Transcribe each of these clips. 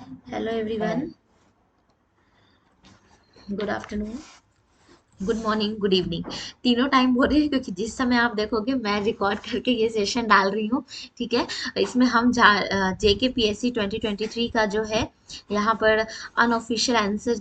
Hello everyone, good afternoon, good morning, good evening. तीनों time बोल रही हूँ क्योंकि जिस समय आप देखोगे मैं रिकॉर्ड करके ये सेशन डाल रही हूँ। ठीक है। इसमें हम जेके पीएससी 2023 का जो है यहाँ पर अनऑफिशियल आंसर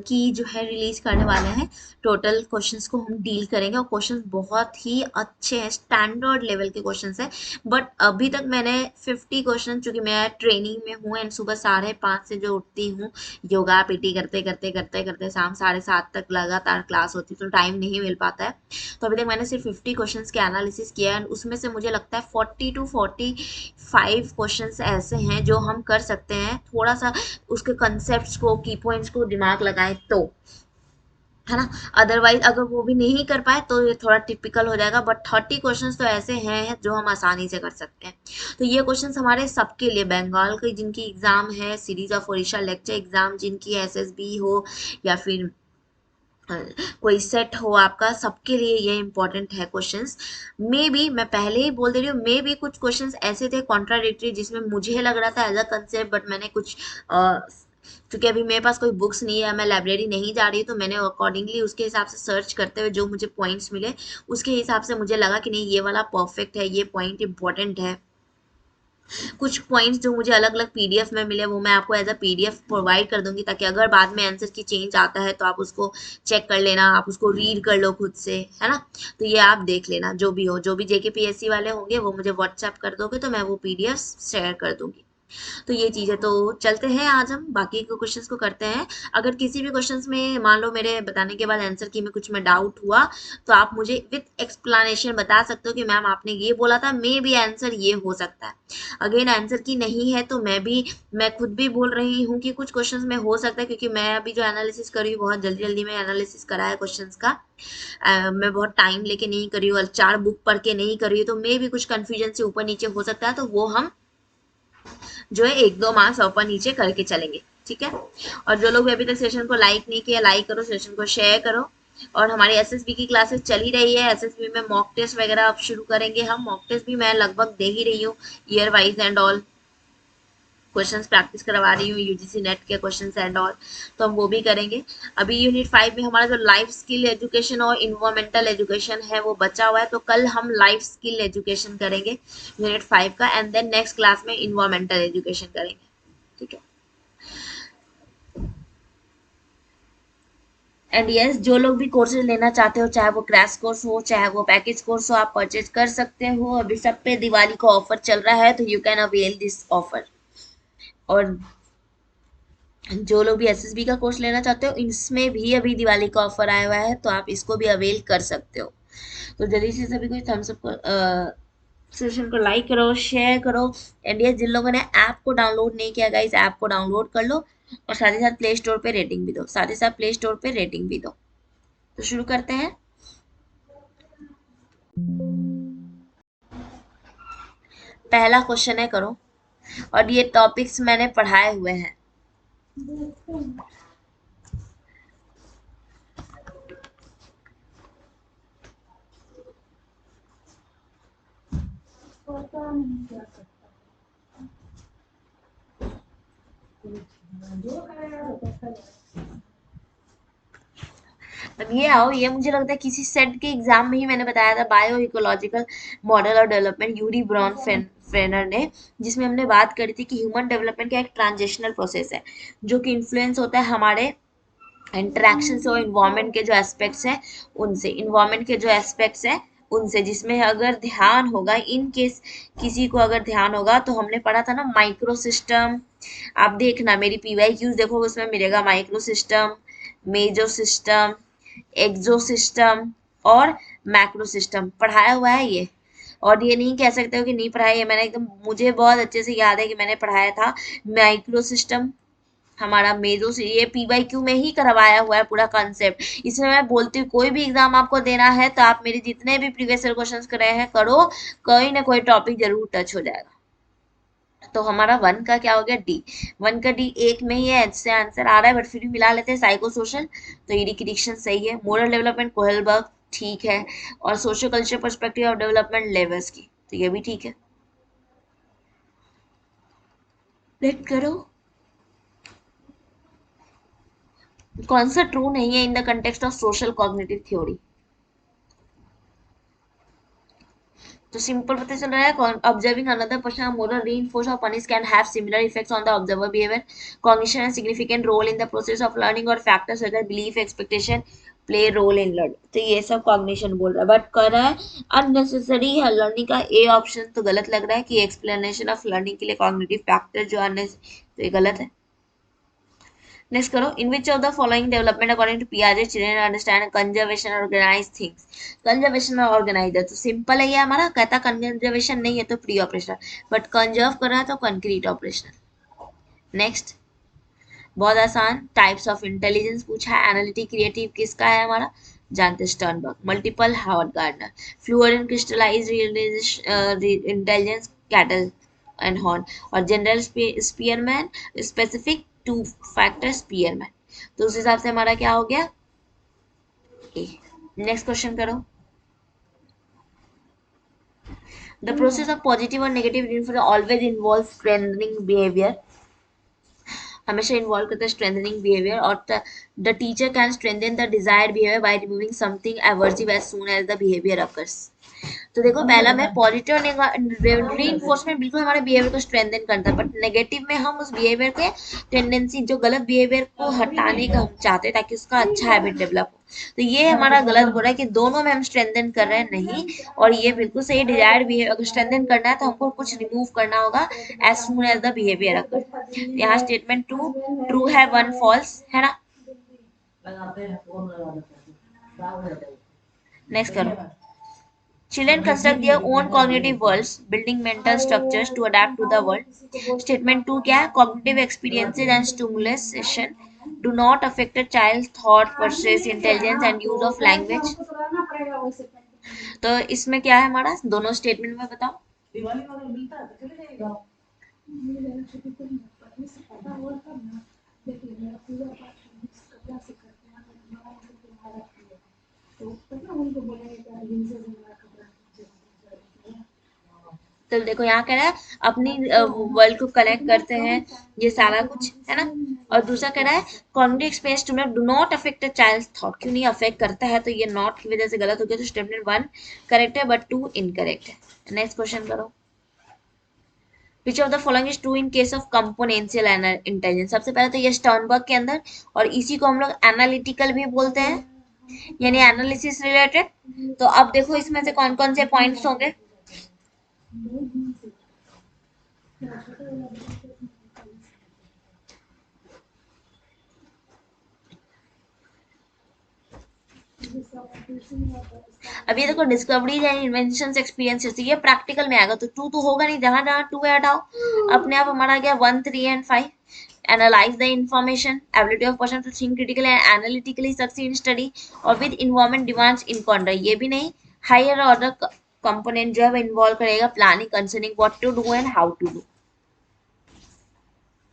की जो है रिलीज करने वाले हैं। टोटल क्वेश्चंस को हम डील करेंगे और क्वेश्चंस बहुत ही अच्छे हैं, स्टैंडर्ड लेवल के क्वेश्चंस हैं। बट अभी तक मैंने 50 क्वेश्चन, चूंकि मैं ट्रेनिंग में हूँ एंड सुबह 5:30 से जो उठती हूँ, योगा पीटी करते करते करते करते शाम 7:30 तक लगातार क्लास होती है, तो टाइम नहीं मिल पाता है। तो अभी तक मैंने सिर्फ 50 क्वेश्चंस के एनालिसिस किया है, उसमें से मुझे लगता है 40 to 45 क्वेश्चंस ऐसे हैं जो हम कर सकते हैं, थोड़ा सा उसके कंसेप्ट को, की पॉइंट्स को दिमाग लगाए तो, है ना। अदरवाइज अगर वो भी नहीं कर पाए तो ये थोड़ा टिपिकल हो जाएगा। बट 30 क्वेश्चंस तो ऐसे हैं जो हम आसानी से कर सकते हैं। तो ये क्वेश्चंस हमारे सबके लिए, बंगाल की जिनकी एग्जाम है, series of Odisha lecture exam जिनकी एसएसबी हो या फिर अ, कोई सेट हो आपका, सबके लिए ये इंपॉर्टेंट है क्वेश्चंस। मे बी मैं पहले ही बोल दे रही हूँ, मे बी कुछ क्वेश्चंस ऐसे थे कॉन्ट्राडिक्टरी जिसमें मुझे लग रहा था एज अ कंसेप्ट, बट मैंने कुछ क्योंकि अभी मेरे पास कोई बुक्स नहीं है, मैं लाइब्रेरी नहीं जा रही, तो मैंने अकॉर्डिंगली उसके हिसाब से सर्च करते हुए जो मुझे पॉइंट्स मिले उसके हिसाब से मुझे लगा कि नहीं, ये वाला परफेक्ट है, ये पॉइंट इंपॉर्टेंट है। कुछ पॉइंट्स जो मुझे अलग अलग पीडीएफ में मिले वो मैं आपको एज अ पीडीएफ प्रोवाइड कर दूंगी, ताकि अगर बाद में आंसर की चेंज आता है तो आप उसको चेक कर लेना, आप उसको रीड कर लो खुद से, है ना। तो ये आप देख लेना, जो भी हो, जो भी जेके पीएससी वाले होंगे वो मुझे व्हाट्सएप कर दोगे तो मैं वो पीडीएफ शेयर कर दूंगी। तो ये चीज़ है। तो चलते हैं, आज हम बाकी के क्वेश्चंस को करते हैं। अगर किसी भी क्वेश्चंस में मान लो मेरे बताने के बाद आंसर की में कुछ में डाउट हुआ, तो आप मुझे विथ एक्सप्लेनेशन बता सकते हो कि मैम आपने ये बोला था, मे बी आंसर ये हो सकता है। अगेन आंसर की नहीं है तो मैं खुद भी बोल रही हूँ कि कुछ क्वेश्चंस में हो सकता है, क्योंकि मैं अभी जो एनालिसिस करी हूँ बहुत जल्दी जल्दी में एनालिसिस करा है क्वेश्चंस का। मैं बहुत टाइम लेके नहीं करी हूँ और 4 बुक पढ़ के नहीं करी हूँ, तो मे भी कुछ कंफ्यूजन से ऊपर नीचे हो सकता है, तो वो हम जो है 1-2 मार्क्स ऊपर नीचे करके चलेंगे। ठीक है। और जो लोग भी अभी तक सेशन को लाइक नहीं किया, लाइक करो, सेशन को शेयर करो। और हमारी एसएसबी की क्लासेस चल ही रही है, एसएसबी में मॉक टेस्ट वगैरह अब शुरू करेंगे हम। मॉक टेस्ट भी मैं लगभग दे ही रही हूँ, year wise and all. Questions practice करवा रही हूँ, यूजीसी नेट के क्वेश्चंस एंड ऑल, तो हम वो भी करेंगे। अभी यूनिट 5 में हमारा जो लाइफ स्किल एजुकेशन और इन्वायरमेंटल एजुकेशन है वो बचा हुआ है, तो कल हम लाइफ स्किल एजुकेशन करेंगे यूनिट 5 का, एंड देन नेक्स्ट क्लास में इन्वायरमेंटल एजुकेशन करेंगे। ठीक है। एंड यस, जो लोग भी कोर्सेज लेना चाहते हो, चाहे वो क्रैश कोर्स हो चाहे वो पैकेज कोर्स हो, आप परचेज कर सकते हो। अभी सब पे दिवाली का ऑफर चल रहा है, तो you can avail this offer. और जो लोग भी एसएसबी का कोर्स लेना चाहते हो, इसमें भी अभी दिवाली का ऑफर आया हुआ है, तो आप इसको भी अवेल कर सकते हो। तो जल्दी से सभी कोई थम्स अप सेशन को लाइक करो, शेयर करो। एंड ये जिन लोगों ने ऐप को डाउनलोड नहीं किया, गाइस ऐप को डाउनलोड कर लो, और साथ ही साथ प्ले स्टोर पे रेटिंग भी दो, साथ ही साथ प्ले स्टोर पे रेटिंग भी दो। तो शुरू करते हैं। पहला क्वेश्चन है, करो। और ये टॉपिक्स मैंने पढ़ाए हुए हैं। अब ये आओ, ये मुझे लगता है किसी सेट के एग्जाम में ही मैंने बताया था, बायो इकोलॉजिकल मॉडल और डेवलपमेंट, यूरी ब्रॉन फेनर ने, जिसमें हमने बात करी थी कि ह्यूमन डेवलपमेंट का एक ट्रांजिशनल प्रोसेस है, जो कि इन्फ्लुएंस होता है हमारे इंटरेक्शन से और इन्वायरमेंट के जो एस्पेक्ट्स हैं उनसे, इन्वायरमेंट के जो एस्पेक्ट्स हैं उनसे, जिसमें अगर ध्यान होगा, इन केस किसी को अगर ध्यान होगा, तो हमने पढ़ा था ना माइक्रो सिस्टम। आप देखना मेरी पीवाई क्यूज देखो, उसमें मिलेगा माइक्रो सिस्टम, मेजो सिस्टम, एक्सो सिस्टम और मैक्रो सिस्टम, पढ़ाया हुआ है ये। और ये नहीं कह सकते हो कि नहीं पढ़ाया, ये मैंने एकदम, मुझे बहुत अच्छे से याद है कि मैंने पढ़ाया था। माइक्रो सिस्टम हमारा मेजो से, ये पीवाई क्यू में ही करवाया हुआ है पूरा कॉन्सेप्ट। इसमें मैं बोलती हूँ कोई भी एग्जाम आपको देना है तो आप मेरे जितने भी प्रीवियस ईयर क्वेश्चंस करे हैं करो, कोई ना कोई टॉपिक जरूर टच हो जाएगा। तो हमारा 1 का क्या हो गया, डी। 1 का डी एक में ही है, इससे आंसर आ रहा है, बट फिर भी मिला लेते हैं। साइको सोशल, तो ईडी की डिक्शन सही है। मोरल डेवलपमेंट कोहलबर्ग, ठीक है। और social culture perspective of development levers की, तो ये भी ठीक है। वेट करो। कौन सा ट्रू नहीं है in the context of social cognitive theory? तो सिंपल पता चल रहा है, observing another person moral reinforce और punish can have similar effects on the observer behaviour, cognition and significant role in the process of learning और factors such as belief expectation play role in learning. तो ये सब cognition बोल रहा है, but कर रहा है अननेसेसरी है लर्निंग का ए ऑप्शन तो गलत लग रहा है कि एक्सप्लेनेशन ऑफ लर्निंग के लिए कॉग्निटिव फैक्टर जो अननेसेसरी, तो ये गलत है। नेक्स्ट करो, in which of the following development according to पियाजे children understand conservation organise things? Conservation और ऑर्गेनाइज है तो सिंपल है ये हमारा, कहता कंजर्वेशन नहीं है तो प्री ऑपरेशनल, बट कंजर्व कर रहा है तो कंक्रीट ऑपरेशनल। नेक्स्ट, बहुत आसान, टाइप्स ऑफ इंटेलिजेंस पूछा है, एनालिटिक क्रिएटिव किसका है हमारा, जानते Sternberg, multiple Howard Gardner, fluid and crystallise intelligence Cattell and Horn, और general Spearman specific two factor Spearman. तो उस हिसाब से हमारा क्या हो गया, ए। नेक्स्ट क्वेश्चन करो, द प्रोसेस ऑफ पॉजिटिव और negative reinforcement always involve strengthening behaviour, हमेशा इन्वॉल्व करता है स्ट्रेंथनिंग बिहेवियर, और the teacher can strengthen the desired behaviour by removing something aversive as soon as the behaviour occurs. तो देखो पहला में पॉजिटिव रीइंफोर्समेंट बिल्कुल हमारे बिहेवियर को स्ट्रेंथन करता है, बट नेगेटिव में हम उस बिहेवियर के टेंडेंसी जो गलत बिहेवियर को हटाने का हम चाहते हैं ताकि उसका अच्छा हैबिट डेवलप हो। तो ये हमारा गलत बोल रहा है कि दोनों में हम स्ट्रेंथन कर रहे हैं, नहीं। और ये बिल्कुल सही, डिजायर्ड बिहेवियर अगर स्ट्रेंथन करना है तो हमको कुछ रिमूव करना होगा as soon as the behaviour occur. यहाँ स्टेटमेंट टू ट्रू है, वन फॉल्स है ना। नेक्स्ट करो, children construct their own cognitive worlds, building mental structures to adapt to the world. Statement 2 क्या है, cognitive experiences and stimulation do not affect a child's thought process, intelligence and use of language. तो इसमें क्या है हमारा, दोनों statement में बताओ। तो देखो यहाँ कह रहा है अपनी वर्ल्ड को कनेक्ट करते हैं, ये सारा कुछ है ना। और दूसरा कह रहा है cognitive experience do not affect a child's thought, क्यों नहीं अफेक्ट करता है, तो ये नॉट की वजह से गलत हो गया, तो स्टेटमेंट 1 करेक्ट है बट 2 इनकरेक्ट है। नेक्स्ट क्वेश्चन करो, which of the following is true in case of componential intelligence? सबसे पहले तो ये स्टर्नबर्ग के अंदर, और इसी को हम लोग एनालिटिकल भी बोलते हैं, यानी एनालिसिस रिलेटेड। तो अब देखो इसमें से कौन कौन से पॉइंट्स होंगे। अब ये देखो डिस्कवरीज एंड इन्वेंशंस एक्सपीरियंसेस, ये प्रैक्टिकल में आएगा तो टू तो होगा नहीं, जहां जहां टू है हटाओ, अपने आप हमारा गया 1 3 and 5। Analyse the information, ability of person to think critically and analytically succeed in study, और with environment demands in contra, ये भी नहीं। हायर ऑर्डर कंपोनेंट जो है वो इन्वॉल्व करेगा planning concerning what to do and how to do.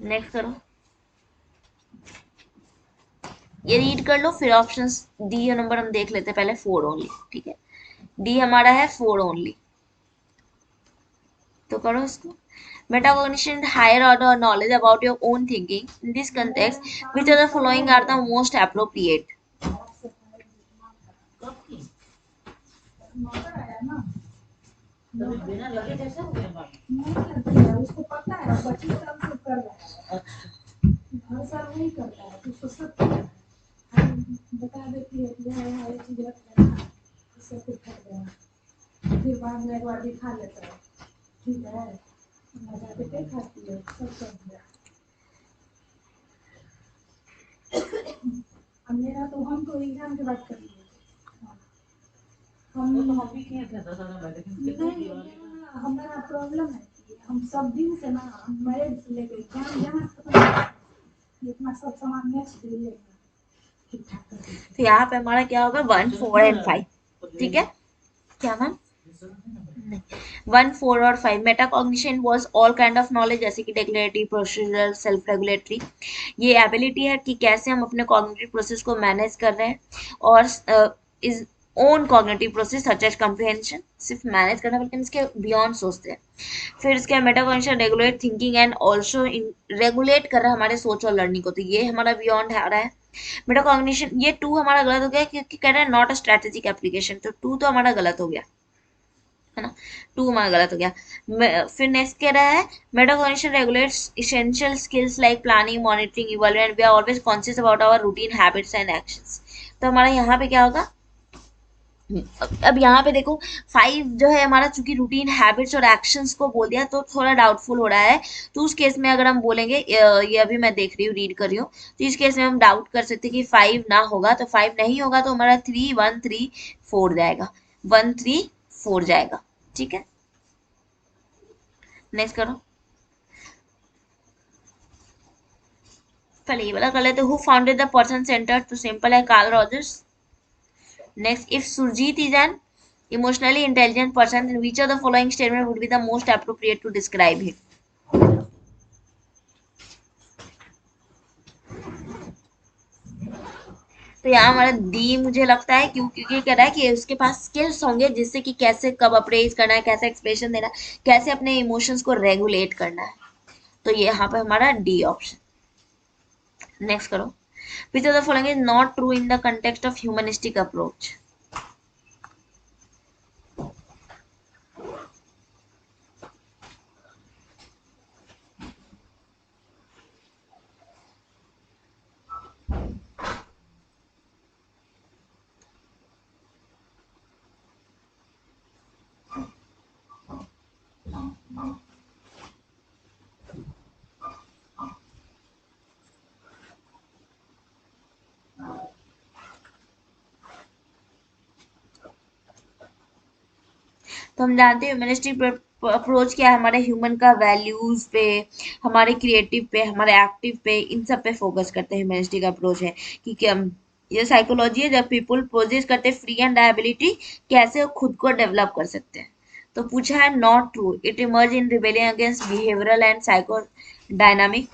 Next करो, ये रीड कर लो, फिर ऑप्शंस डी नंबर हम देख लेते हैं पहले, 4 ओनली, ठीक है। डी हमारा है 4 ओनली, तो करो इसको। Metacognition, higher order knowledge about your own thinking. In this context, which of the following are the most appropriate? मेरा तो हम तो एग्जाम के बाद करेंगे, हम भी किए थे हमारा प्रॉब्लम है कि हम सब दिन से ना मैरिज से लेकर एग्जाम जहाँ इतना सब सामान नेक्स्ट डे लेगा ठीक ठाक। तो यहाँ पे हमारा क्या होगा 1 4 एंड 5, ठीक है। क्या मैम, 1 4 और 5। Metacognition was all kind of knowledge, जैसे कि डेक्लेरेटिव, प्रोसीजरल, सेल्फ रेगुलेटरी। ये एबिलिटी है कि कैसे हम अपने कॉग्निटिव प्रोसेस को मैनेज कर रहे हैं, और is own cognitive process such as comprehension, सिर्फ मैनेज करना बल्कि इसके बियॉन्ड सोचते हैं। फिर इसके metacognition regulate thinking and also regulate कर रहा है हमारे सोच और लर्निंग को, तो ये हमारा बियॉन्ड आ रहा है। मेटाकॉग्निशन ये टू हमारा गलत हो गया क्योंकि कह रहा है नॉट अ स्ट्रेटेजिक एप्लीकेशन, तो टू तो हमारा गलत हो गया है ना, टू हमारा गलत हो गया। फिर नेक्स्ट कह रहा है metacognition regulates essential skills like planning monitoring evaluate, we are always conscious about our routine habits and actions. तो हमारा यहाँ पे क्या होगा, अब यहाँ पे देखो 5 जो है हमारा, चूंकि रूटीन हैबिट्स और एक्शंस को बोल दिया तो थोड़ा डाउटफुल हो रहा है। तो उस केस में अगर हम बोलेंगे ये अभी मैं देख रही हूँ, रीड कर रही हूँ, तो इस केस में हम डाउट कर सकते हैं कि 5 ना होगा, तो 5 नहीं होगा तो हमारा 3 1 3 4 जाएगा, 1 3 4 जाएगा। ठीक है, नेक्स्ट करो, पहले ये वाला कर लेते। Who founded the person centre, तो सिंपल है, Karl Rogers. Next, if Surjit is an emotionally intelligent person, then which of the following statement would be the most appropriate to describe him? तो यहाँ हमारा डी मुझे लगता है, क्योंकि कह रहा है कि उसके पास स्किल्स होंगे जिससे कि कैसे कब अप्रेज करना है, कैसे एक्सप्रेशन देना है, कैसे अपने इमोशंस को रेगुलेट करना है। तो ये यहाँ पे हमारा डी ऑप्शन। नेक्स्ट करो, which of the following is not true in the context of humanistic approach. तो हम जानते हैं ह्यूमनिस्टिक अप्रोच क्या है, हमारे ह्यूमन का वैल्यूज पे, हमारे क्रिएटिव पे, हमारे एक्टिव पे, इन सब पे फोकस करते हैं। ह्यूमनिस्टिक अप्रोच है कि हम, ये साइकोलॉजी है जब पीपल पोजेस करते हैं फ्री एंड एबिलिटी, कैसे वो खुद को डेवलप कर सकते हैं। तो पूछा है not true, it emerge in rebellion against behavioural and psycho dynamic.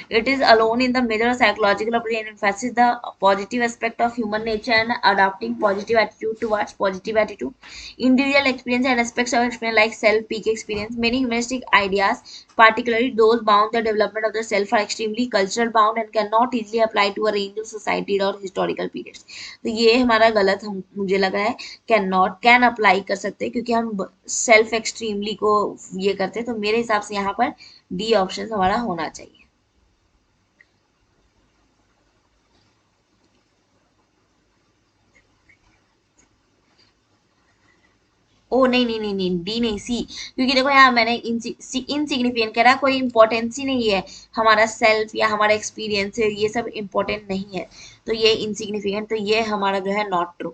It is alone in the major psychological approach and emphasizes the positive aspect of human nature and adopting positive attitude towards positive attitude. Individual experience and aspects of experience like self-peak experience. Many humanistic ideas, particularly those bound the development of the self, are extremely cultural bound and cannot easily apply to a range of society or historical periods. तो ये हमारा गलत, हम मुझे लगा है can not, can apply कर सकते हैं क्योंकि हम सेल्फ एक्सट्रीमली को ये करते हैं। तो मेरे हिसाब से यहाँ पर डी ऑप्शन हमारा होना चाहिए। ओ नहीं नहीं नहीं नहीं, डी नहीं, सी, क्योंकि देखो यहाँ मैंने इनसिग्निफिकेंट कह रहा है, कोई इंपॉर्टेंस ही नहीं है, हमारा सेल्फ या हमारा एक्सपीरियंस है ये सब इंपॉर्टेंट नहीं है, तो ये इनसिग्निफिकेंट, तो ये हमारा जो है नॉट ट्रू।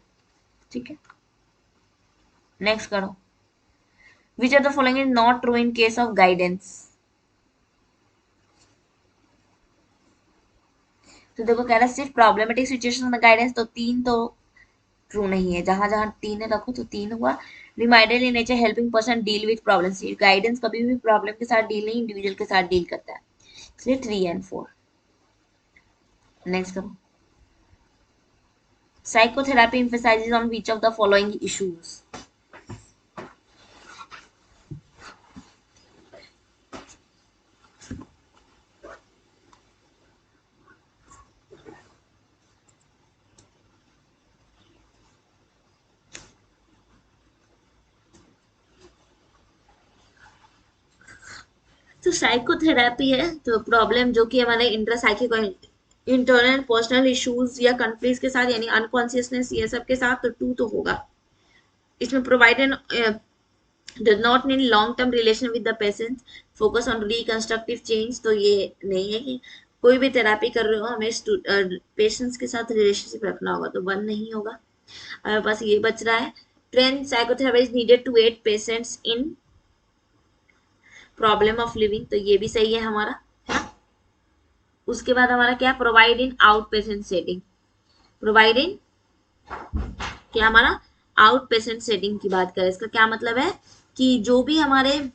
ठीक है, नेक्स्ट करो, which are the following is not true in case of guidance. तो देखो कह रहा है सिर्फ प्रॉब्लमेटिक सिचुएशन में गाइडेंस, तो 3 तो ट्रू नहीं है, जहां जहां 3 है रखो तो 3 हुआ। Reminder in nature helping person deal with problems, guidance कभी भी प्रॉब्लम के साथ डील नहीं, इंडिविजुअल के साथ डील करता है, इसलिए 3 एंड 4। नेक्स्ट करो, psychotherapy emphasizes on which of the following issues। तो साइकोथेरेपी है तो प्रॉब्लम जो कि हमारे इंट्रासाइकिक और इंटरनल पर्सनल इश्यूज या कंफ्लिक्ट के साथ, यानी अनकॉन्शियसनेस ये सब के साथ, तो 2 तो होगा इसमें। Provided does not need long term relation with the patient, focus on reconstructive change, तो ये नहीं है कि कोई भी थेरापी कर रहे हो हमें पेशेंट्स के साथ रिलेशनशिप रखना होगा, तो 1 नहीं होगा। हमारे पास ये बच रहा है, trained psychotherapy is needed to aid patients in problem of living, तो ये भी सही है हमारा, है ना। उसके बाद हमारा क्या, provide in out patient setting, provide in क्या हमारा आउट पेशेंट सेटिंग की बात करें, इसका क्या मतलब है कि जो भी हमारे, है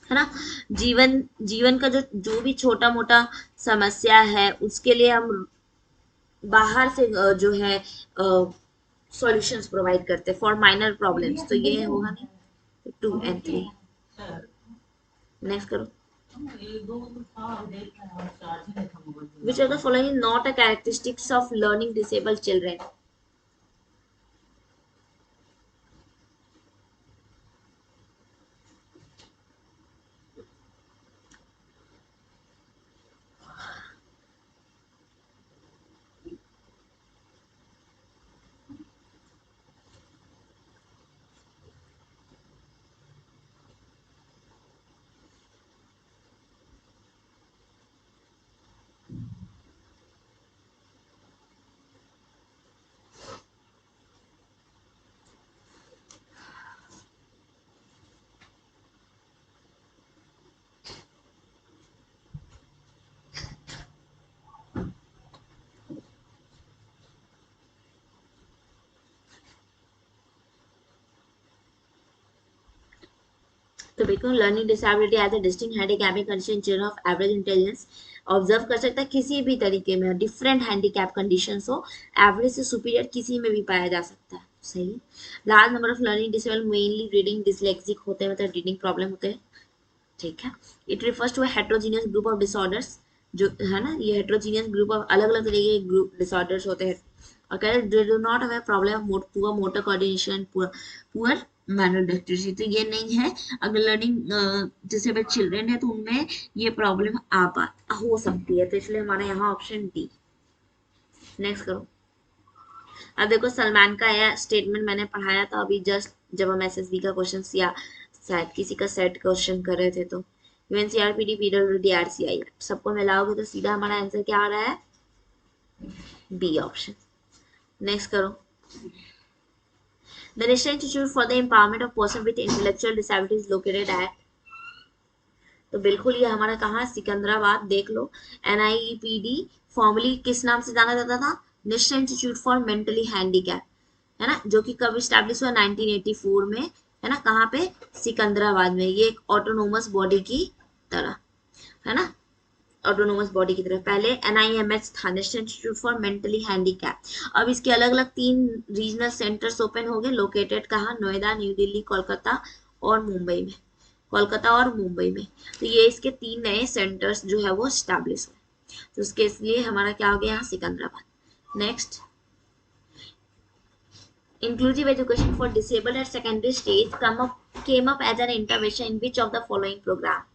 ना, जीवन जीवन का जो जो भी छोटा मोटा समस्या है उसके लिए हम बाहर से जो है सॉल्यूशंस प्रोवाइड करते हैं फॉर माइनर प्रॉब्लम्स, तो ये होगा नहीं 2 and 3। नेक्स्ट करो। Which of the following is not a characteristics of learning disabled children? तो बिल्कुल learning disability as a distinct handicapping condition children of average intelligence observe कर सकता है किसी भी तरीके में, डिफरेंट हैंडीकैप कंडीशंस हो, एवरेज से सुपीरियर किसी में भी पाया जा सकता है। सही। Large number of learning disabled mainly reading dyslexic होते हैं, मतलब रीडिंग प्रॉब्लम होते हैं। ठीक है। It refers to heterogeneous group of disorders, जो है ना, ये हेट्रोजीनियस ग्रुप ऑफ अलग अलग तरीके के ग्रुप डिसऑर्डर्स होते हैं। और कह रहे they do not have problem of poor motor coordination, poor manual dexterity, तो ये नहीं है। अगर लर्निंग डिसेबल्ड चिल्ड्रन है तो उनमें ये प्रॉब्लम हो सकती है, तो इसलिए हमारा यहाँ ऑप्शन डी। नेक्स्ट करो। अब देखो सलमान का यह स्टेटमेंट मैंने पढ़ाया था अभी जस्ट, जब हम एसएसबी का क्वेश्चन या शायद किसी का सेट क्वेश्चन कर रहे थे, तो यूएनसीआरपीडी पीडब्ल्यूडी आरसीआई सबको मिलाओगे तो सीधा हमारा आंसर क्या आ रहा है? B option. नेक्स्ट करो। The national institute for the empowerment of person with intellectual disabilities located at, तो बिल्कुल ये हमारा कहाँ, सिकंदराबाद। देख लो। एनआईईपीडी फॉर्मली किस नाम से जाना जाता था? National institute for mentally handicap, है ना, जो कि कब स्टैब्लिश हुआ? 1984 में, है ना। कहाँ पे? सिकंदराबाद में। ये एक ऑटोनोमस बॉडी की तरह, है ना, ऑटोनोमस बॉडी की तरह। पहले एनआईएमएच था, national institute for mentally handicap. अब इसके अलग अलग 3 रीजनल सेंटर्स ओपन हो गए, लोकेटेड कहाँ? नोएडा, न्यू दिल्ली, कोलकाता और मुंबई में। कोलकाता और मुंबई में, तो ये इसके 3 नए सेंटर्स जो है वो स्टैब्लिश हुए, तो उसके इसलिए हमारा क्या हो गया यहाँ? Secunderabad. Next. inclusive education for disabled at secondary stage came up as an intervention in which of the following program?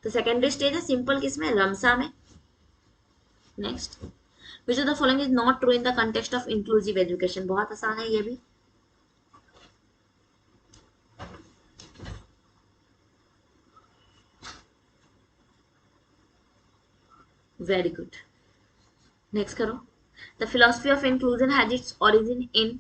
तो सेकेंडरी स्टेज है सिंपल किसमें? रमसा में। Next. Which of the following is not true in the context of inclusive education? बहुत आसान है ये भी। Very good. Next करो। The philosophy of inclusion has its origin in,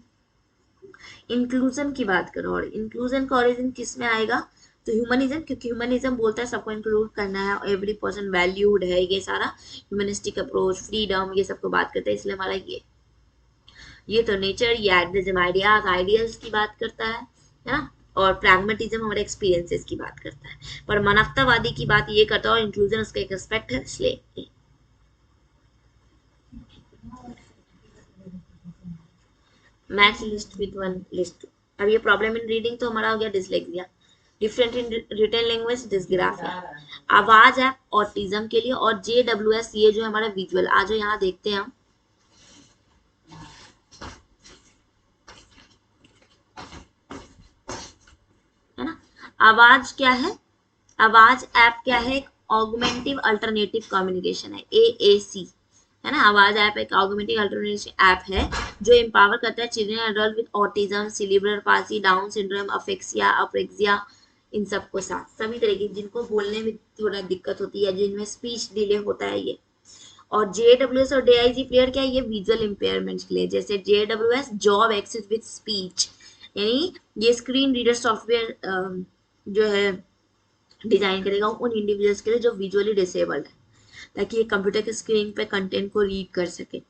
inclusion की बात करो, और इंक्लूजन का ओरिजिन किस में आएगा? तो ह्यूमनिज्म, क्योंकि ह्यूमनिज्म बोलता है सबको इंक्लूड करना है, एवरी पर्सन वैल्यूड है, ये सारा ह्यूमनिस्टिक अप्रोच, फ्रीडम, ये सबको बात करता है, इसलिए हमारा ये तो नेचर, ये एडमिज्म आइडियाज, आइडियल्स की बात करता है ना। और प्रैग्मेटिज्म हमारे एक्सपीरियंसेस की बात करता है, पर मानवतावादी की बात ये करता है, और इंक्लूजन उसका एक एस्पेक्ट है, इसलिए match list with one list. अब ये प्रॉब्लम इन रीडिंग तो हमारा हो गया dyslexia, different in written language dysgraphia, Avaz app autism के लिए, और JWS ये जो हमारा विजुअल। आज यहाँ देखते हैं हम, है ना। आवाज क्या है? आवाज ऐप क्या है? एक ऑगमेंटिव अल्टरनेटिव कम्युनिकेशन है, AAC, है ना। आवाज ऐप एक ऑगमेंटिव अल्टरनेटिव ऐप है जो एम्पावर करता है children adult with autism, cerebral palsy, Down syndrome, aphasia, apraxia, इन सबको साथ, सभी तरह की जिनको बोलने में थोड़ा दिक्कत होती है, जिनमें स्पीच डिले होता है, ये। और JWS और DIG प्लेयर क्या है? ये विजुअल इम्पेयरमेंट के लिए, जैसे JWS job access with speech, यानी ये स्क्रीन रीडर सॉफ्टवेयर जो है डिजाइन करेगा उन इंडिविजुअल्स के लिए जो विजुअली डिसेबल्ड है, ताकि ये कंप्यूटर के स्क्रीन पे कंटेंट को रीड कर सके।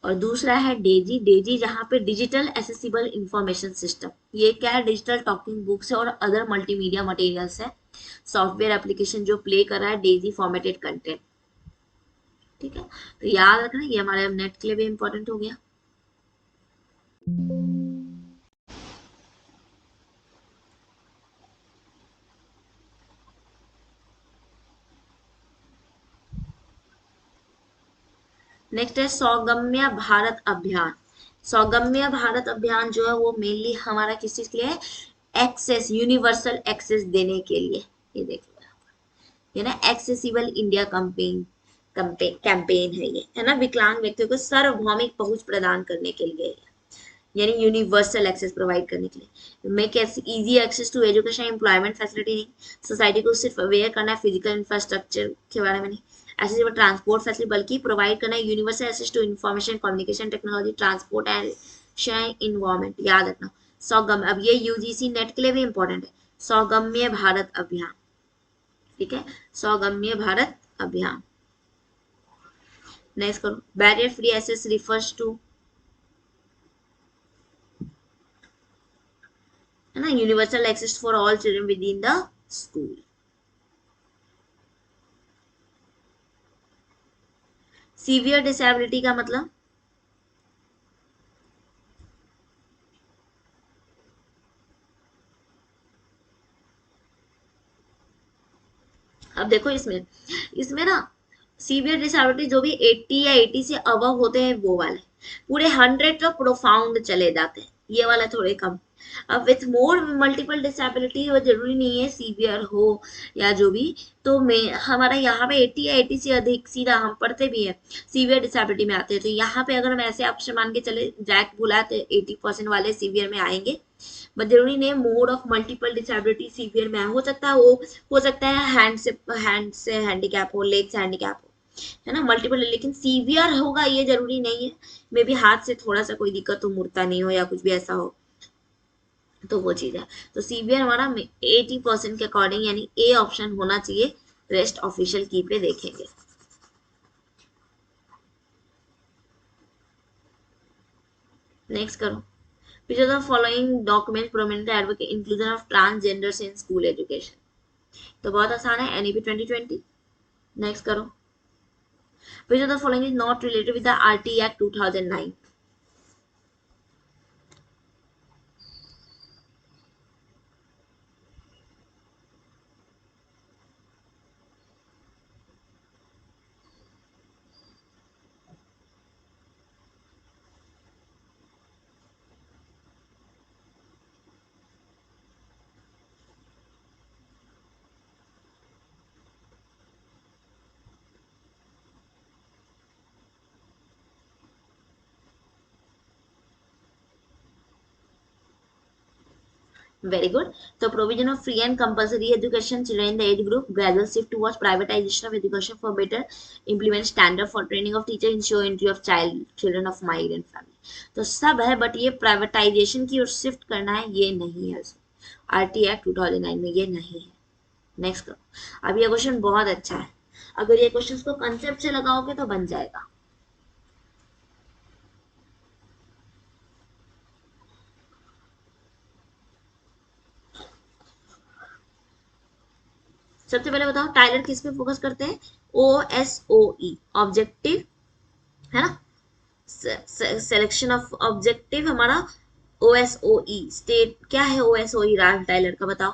और दूसरा है डेजी, डेजी जहाँ पे डिजिटल एसेसिबल इंफॉर्मेशन सिस्टम, ये क्या है? डिजिटल टॉकिंग बुक्स है और अदर मल्टीमीडिया मटेरियल्स है, सॉफ्टवेयर एप्लीकेशन जो प्ले कर रहा है डेजी फॉर्मेटेड कंटेंट। ठीक है, तो याद रखना ये हमारे नेट के लिए भी इंपॉर्टेंट हो गया। नेक्स्ट है सौगम्य भारत अभियान। सौगम्य भारत अभियान जो है वो मेनली हमारा किस चीज के लिए है, एक्सेस, यूनिवर्सल एक्सेस देने के लिए। ये देख लो, ये ना एक्सेसिबल इंडिया कैंपेन, कैंपेन है ये, है ना, विकलांग व्यक्तियों को सार्वभौमिक पहुंच प्रदान करने के लिए है, यानी यूनिवर्सल एक्सेस प्रोवाइड करने के लिए। Make easy access to education, employment facility नहीं, सोसाइटी को सिर्फ अवेयर करना है फिजिकल इंफ्रास्ट्रक्चर के बारे में नहीं, ऐसे ट्रांसपोर्ट फैसिलिटी, बल्कि प्रोवाइड करना है universal access to information, communication technology, transport and environment. याद रखना सौगम्य, अब ये यूजीसी नेट के लिए भी इंपॉर्टेंट है, सौगम्य भारत अभियान। ठीक है, सौगम्य भारत अभियान। नेक्स्ट करो, barrier free access refers to, है ना, universal access for all children with in the school. Severe disability का मतलब, अब देखो इसमें, इसमें ना सीवियर डिसेबिलिटी जो भी 80 या 80 से अबव होते हैं वो वाले, पूरे 100 तो प्रोफाउंड चले जाते हैं, ये वाला थोड़े कम। अब विथ मोर मल्टीपल डिसेबिलिटी, वो जरूरी नहीं है सीवियर हो या जो भी, तो मैं हमारा यहाँ पे 80 या 80 से अधिक, सीधा हम पढ़ते भी है सीवियर डिसेबिलिटी में आते हैं, तो यहाँ पे अगर हम ऐसे ऑप्शन मान के चले जैक बोला तो 80% वाले सीवियर में आएंगे, बट जरूरी नहीं mode of multiple disability severe में हो सकता है, वो हो सकता है हैंड से हैंडीकैप हो, लेग से हैंडीकैप हो, है ना, मल्टीपल, लेकिन सीवियर होगा ये जरूरी नहीं है, मे भी हाथ से थोड़ा सा कोई दिक्कत हो, मुड़ता नहीं हो या कुछ भी ऐसा हो, तो वो चीज है। तो सीवियर हमारा 80% के अकॉर्डिंग, यानी ए ऑप्शन होना चाहिए, रेस्ट ऑफिशियल की पे देखेंगे। नेक्स्ट करो, which of the following documents prominently advocate inclusion of transgenders in school education? तो बहुत आसान है, एनईपी 2020। नेक्स्ट करो, which of the following is not related with the RT Act 2009? Very good. So provision of free and compulsory education children in the age group, gradual shift towards privatization of education for better implement standard for training of teacher, ensure entry of children of migrant family। तो सब है, but ये privatisation की ओर shift करना है, ये नहीं है आरटी एक्ट 2009 में, ये नहीं है। नेक्स्ट करो, अब ये क्वेश्चन बहुत अच्छा है, अगर ये क्वेश्चन को कंसेप्ट से लगाओगे तो बन जाएगा। सबसे पहले बताओ टाइलर किस पे फोकस करते हैं, OSOE, ऑब्जेक्टिव, है ना, सिलेक्शन ऑफ ऑब्जेक्टिव हमारा OSOE, स्टेट क्या है OSOE राज टाइलर का बताओ।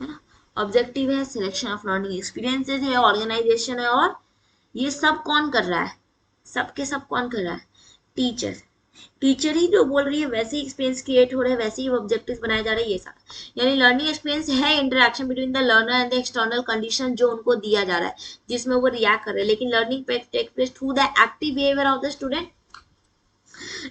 है ना, ऑब्जेक्टिव है, सिलेक्शन ऑफ लर्निंग एक्सपीरियंसेस है, ऑर्गेनाइजेशन है, और ये सब कौन कर रहा है, सबके सब कौन कर रहा है, टीचर। टीचर ही जो बोल रही है, वैसे ही एक्सपीरियंस क्रिएट हो रहे हैं, वैसे ही ऑब्जेक्टिव्स बनाए जा रहे हैं, ये सारा यानी लर्निंग एक्सपीरियंस है interaction between the learner and the external condition जो उनको दिया जा रहा है, जिसमें वो रिएक्ट कर रहे हैं, लेकिन learning take place through the active behaviour of the student,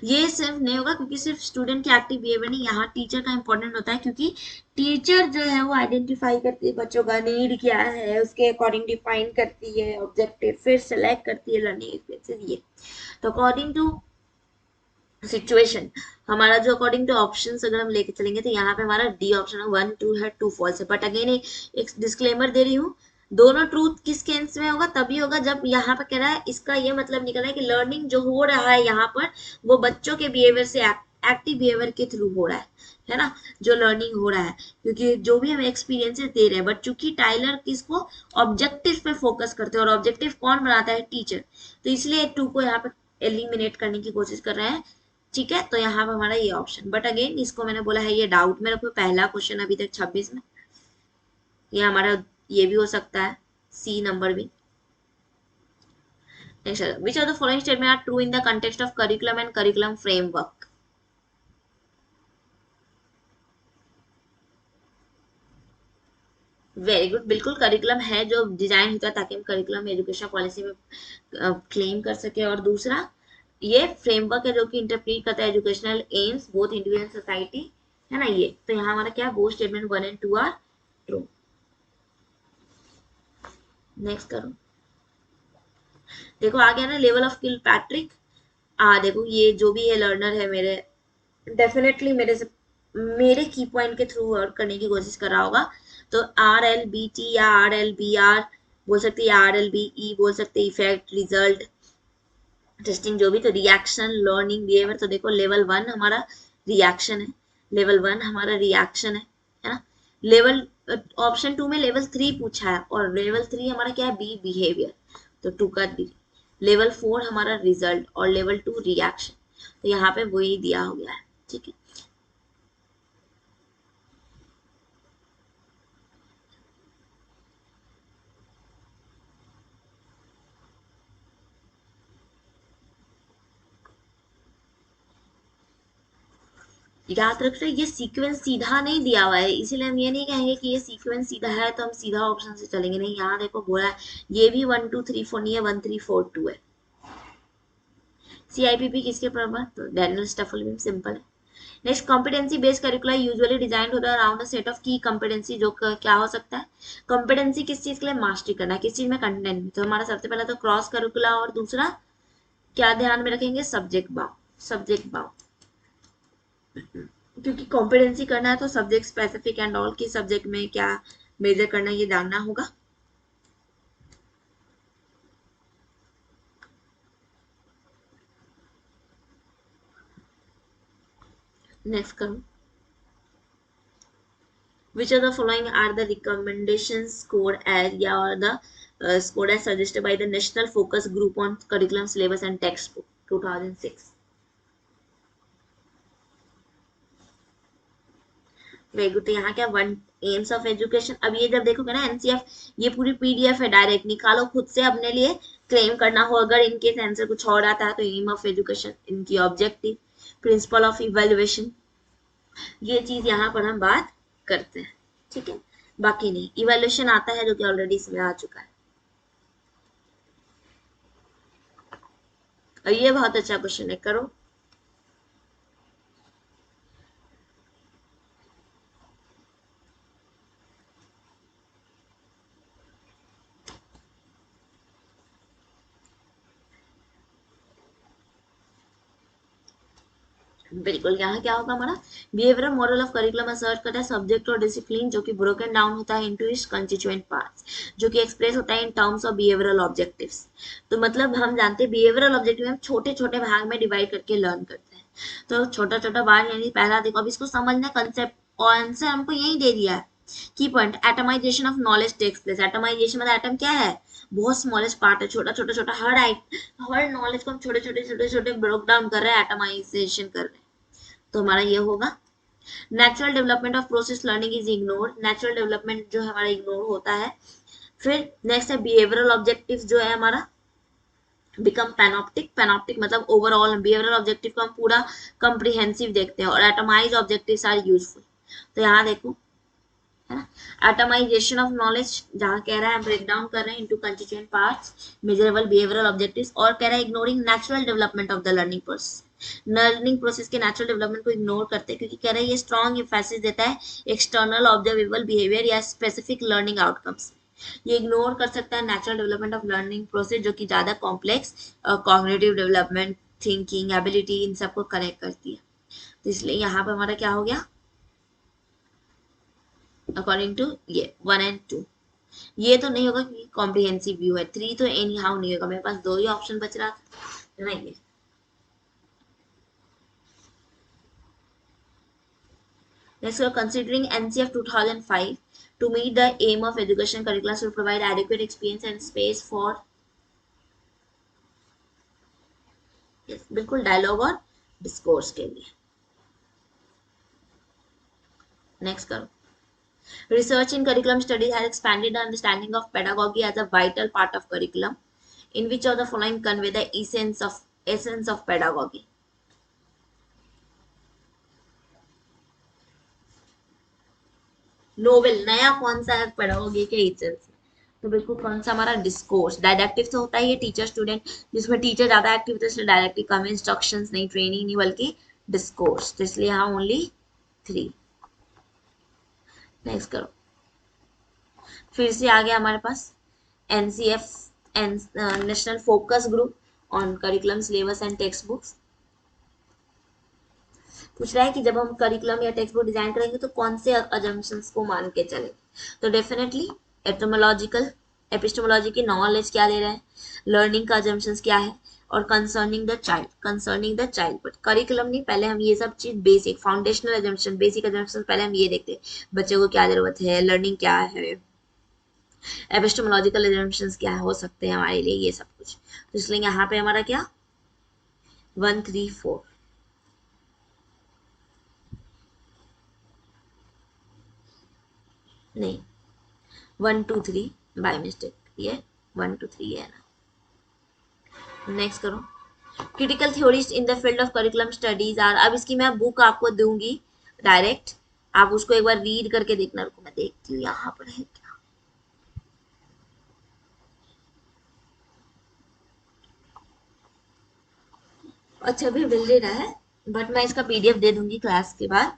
ये सिर्फ नहीं होगा, क्योंकि सिर्फ स्टूडेंट के एक्टिव बिहेवियर नहीं, यहाँ टीचर का इंपॉर्टेंट होता है, क्योंकि टीचर जो है वो आइडेंटिफाई करती है बच्चों का नीड क्या है, उसके अकॉर्डिंग डिफाइन करती है ऑब्जेक्टिव, फिर सेलेक्ट करती है लर्निंग एक्सपीरियंसेस, ये। तो अकॉर्डिंग टू सिचुएशन हमारा जो अकॉर्डिंग टू ऑप्शंस अगर हम लेके चलेंगे तो यहाँ पे हमारा डी ऑप्शन है, 1 2 है, 2 फॉल्स है। बट अगेन एक डिस्क्लेमर दे रही हूँ, दोनों ट्रूथ किस केस में होगा, तभी होगा जब यहाँ पे कह रहा है, इसका ये मतलब निकल रहा है कि लर्निंग जो हो रहा है यहाँ पर वो बच्चों के बिहेवियर से, एक्टिव बिहेवियर के थ्रू हो रहा है ना, जो लर्निंग हो रहा है, क्योंकि जो भी हम एक्सपीरियंसेस दे रहे हैं। बट चूंकि टाइलर किसको ऑब्जेक्टिव पे फोकस करते हैं, और ऑब्जेक्टिव कौन बनाता है, टीचर, तो इसलिए 2 को यहाँ पे एलिमिनेट करने की कोशिश कर रहे हैं। ठीक है, तो यहाँ पे हमारा ये ऑप्शन, बट अगेन इसको मैंने बोला है ये डाउट में रखो, पहला क्वेश्चन अभी तक 26 में, ये हमारा ये भी हो सकता है, सी नंबर भी। Next, which of the following statement are true in the context of curriculum and curriculum framework. Very good, बिल्कुल करिकुलम है जो डिजाइन होता है ताकि हम करिकुलम एजुकेशन पॉलिसी में क्लेम कर सके, और दूसरा ये फ्रेमवर्क है जो कि इंटरप्रीट करता है educational aims both individual society, है ना। ये तो यहाँ हमारा क्या, वो statement 1 and 2 are true. Next करो, देखो आ गया ना लेवल ऑफ किल पैट्रिक। देखो ये जो भी है लर्नर है मेरे, डेफिनेटली मेरे से मेरे की पॉइंट के थ्रू वर्क करने की कोशिश कर रहा होगा। तो RLBT या RLBR बोल सकते हैं, RLBE बोल सकते हैं, इफेक्ट, रिजल्ट, टेस्टिंग, जो भी। तो रिएक्शन, लर्निंग, बिहेवियर, तो देखो लेवल 1 हमारा रिएक्शन है, लेवल 1 हमारा रिएक्शन है ना। लेवल ऑप्शन 2 में लेवल 3 पूछा है, और लेवल 3 हमारा क्या है, बी बिहेवियर, तो 2 का बी। लेवल 4 हमारा रिजल्ट, और लेवल 2 रिएक्शन, तो यहाँ पे वही दिया हो गया है। ठीक है, याद रख रहे, ये सीक्वेंस सीधा नहीं दिया हुआ है, इसीलिए हम ये नहीं कहेंगे कि ये सीक्वेंस सीधा है तो हम सीधा ऑप्शन से चलेंगे, नहीं। यहाँ देखो बोला है ये भी 1 2 3 4 नहीं है, 1 3 4 2 है। CIPP किसके प्रभाव, तो डैनियल स्टफल भी सिंपल है। Next, competency based curricular usually design होता है अराउंड अ सेट ऑफ की कॉम्पिटेंसी, जो क्या हो सकता है, कॉम्पिटेंसी किस चीज के लिए, मास्टरी करना है, किस चीज में, कंटेंट में। तो हमारा सबसे पहला तो क्रॉस करिकुलर, और दूसरा क्या ध्यान में रखेंगे, सब्जेक्ट बाउ, सब्जेक्ट बाउ, क्योंकि कॉम्पिटेंसी करना है तो सब्जेक्ट स्पेसिफिक एंड ऑल, की सब्जेक्ट में क्या मेजर करना है ये जानना होगा। नेक्स्ट करो, which of the following are the recommendations scored as, या or the scored as suggested by the National Focus Group on Curriculum Syllabus and Textbook 2006। Very good, तो यहाँ क्या, वन एम्स ऑफ एजुकेशन। अब ये जब देखोगे ना एनसीएफ, ये पूरी PDF है, डायरेक्ट निकालो खुद से अपने लिए, क्लेम करना हो अगर इनकेस आंसर कुछ और आता है तो। एम ऑफ एजुकेशन, इनकी ऑब्जेक्टिव, प्रिंसिपल ऑफ इवेल्युएशन, ये चीज यहाँ पर हम बात करते हैं। ठीक है, बाकी नहीं, इवेल्युएशन आता है जो कि ऑलरेडी इसमें आ चुका है, और ये बहुत अच्छा क्वेश्चन है, करो। बिल्कुल, यहाँ क्या होगा हमारा, behavioural model of curriculum search करता है सब्जेक्ट और डिसिप्लिन, जो कि ब्रोकन डाउन होता है इनटू इट्स कंस्टिट्यूएंट पार्ट्स, जो कि एक्सप्रेस होता है in terms of behavioural objectives. तो मतलब हम जानते हैं बिहेवियरल ऑब्जेक्टिव हम छोटे छोटे भाग में डिवाइड करके लर्न करते हैं। तो छोटा छोटा भाग, यानी पहला देखो, अब इसको समझना कंसेप्ट, और आंसर हमको यही दे दिया है। Key point, atomisation of knowledge takes place. Atomisation मतलब एटम क्या है, बहुत स्मॉलेस्ट पार्ट है, छोटा छोटा छोटा, हर नॉलेज को हम छोटे छोटे छोटे छोटे ब्रोक डाउन कर रहे हैं, एटमाइजेशन कर रहे हैं। तो हमारा ये होगा। Natural development of process learning is ignored, natural development जो हमारा इग्नोर होता है। फिर नेक्स्ट है बिहेवियरल ऑब्जेक्टिव, जो है हमारा बिकम पैनोप्टिक, पैनोप्टिक मतलब ओवरऑल, बिहेवियरल ऑब्जेक्टिव को हम पूरा कंप्रिहेंसिव देखते हैं, और एटमाइज ऑब्जेक्टिव्स आर यूजफुल। तो यहाँ देखो, है ना, एटमाइजेशन ऑफ नॉलेज, जहाँ कह रहा है ब्रेक डाउन कर रहे हैं into constituent parts, measurable behavioural objectives, और कह रहा है ignoring natural development of the learning process. Learning process के नेचुरल डेवलपमेंट को इग्नोर करते हैं, क्योंकि कह रहा है ये स्ट्रॉन्ग एम्फेसिस देता है एक्सटर्नल ऑब्जर्वेबल बिहेवियर या स्पेसिफिक लर्निंग आउटकम्स। ये इग्नोर कर सकता है natural development of learning process, जो कि ज्यादा complex cognitive development thinking, ability, इन सबको करेक्ट करती है। तो इसलिए यहाँ पे हमारा क्या हो गया, अकॉर्डिंग टू ये 1 और 2। ये तो नहीं होगा क्योंकि कॉम्प्रिहेंसिव व्यू है, 3 तो एनी हाउ नहीं होगा, मेरे पास 2 ही ऑप्शन बच रहा था ना ये। Next, we are considering NCF 2005 to meet the aim of education curricula should provide adequate experience and space for, yes, बिल्कुल डायलॉग और डिस्कोर्स के लिए। नेक्स्ट करो। Research in curriculum studies has expanded the understanding of pedagogy as a vital part of curriculum. In which of the following convey the essence of pedagogy? Novel नया कौन सा है pedagogy के essence में? तो बिल्कुल कौन सा हमारा डिस्कोर्स। डायरेक्टिव से होता है ये टीचर स्टूडेंट, जिसमें टीचर ज्यादा एक्टिव होता है इसलिए डायरेक्टिव, कम इंस्ट्रक्शंस नहीं, ट्रेनिंग नहीं, बल्कि डिस्कोर्स, तो इसलिए यहाँ ओनली 3। नेक्स्ट करो। फिर से आ गया हमारे पास NCF, national focus group on curriculum syllabus and textbooks. पूछ रहा है कि जब हम करिकुलम या टेक्स्ट बुक डिजाइन करेंगे तो कौन से अजम्पशंस को मान के चले। तो डेफिनेटली एटमोलॉजिकल, एपिस्टेमोलॉजी की नॉलेज क्या दे रहे हैं, लर्निंग का अजम्पशंस क्या है, और concerning the child. But curriculum नहीं, पहले हम ये सब चीज basic foundational assumption, basic assumption पहले हम ये देखते हैं, बच्चे को क्या जरूरत है, लर्निंग क्या है, एपिस्टेमोलॉजिकल अजम्पशंस क्या हो सकते हैं हमारे लिए, ये सब कुछ। तो इसलिए यहाँ पे हमारा क्या 1 3 4, नहीं 1 2 3 बाय मिस्टेक, ये 1 2 3 है ना। नेक्स्ट करो। Critical theories in the field of curriculum studies are, अब इसकी मैं बुक आपको दूंगी डायरेक्ट, आप उसको एक बार रीड करके देखना। रुको मैं देखती हूँ यहाँ पर है क्या। अच्छा भी मिल नहीं रहा है, बट मैं इसका पीडीएफ दे दूंगी क्लास के बाद।